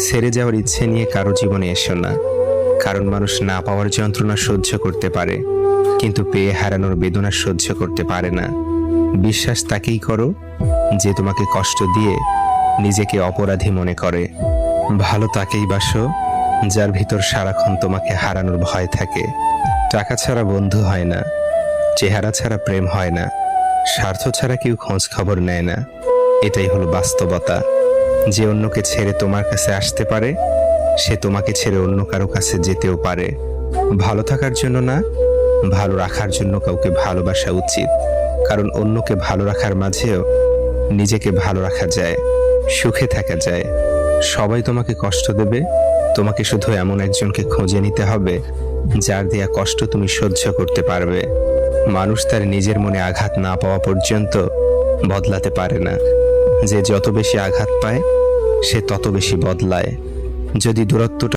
ছেড়ে যাওয়ার ইচ্ছে নিয়ে কারো জীবনে এসো না, কারণ মানুষ না পাওয়ার যন্ত্রণা সহ্য করতে পারে, কিন্তু পেয়ে হারানোর বেদনা সহ্য করতে পারে না। বিশ্বাস তাকেই করো যে তোমাকে কষ্ট দিয়ে নিজেকে অপরাধী মনে করে। ভালো তাকেই বাসো যার ভিতর সারাক্ষণ তোমাকে হারানোর ভয় থাকে। টাকা ছাড়া বন্ধু হয় না, চেহারা ছাড়া প্রেম হয় না, স্বার্থ ছাড়া কেউ খোঁজ খবর নেয় না। এটাই হলো বাস্তবতা। যে অন্যকে ছেড়ে তোমার কাছে আসতে পারে, সে তোমাকে ছেড়ে অন্য কারো কাছে যেতেও পারে। ভালো থাকার জন্য না, ভালো রাখার জন্য কাউকে ভালোবাসা উচিত, কারণ অন্যকে ভালো রাখার মাঝেও নিজেকে ভালো রাখা যায়, সুখে থাকা যায়। সবাই তোমাকে কষ্ট দেবে, তোমাকে শুধু এমন একজনকে খুঁজে নিতে হবে যার দেয়া কষ্ট তুমি সহ্য করতে পারবে। মানুষ তার নিজের মনে আঘাত না পাওয়া পর্যন্ত বদলাতে পারে না। যে যত বেশি আঘাত পায় সে তত বেশি বদলায়। যদি দূরত্বটা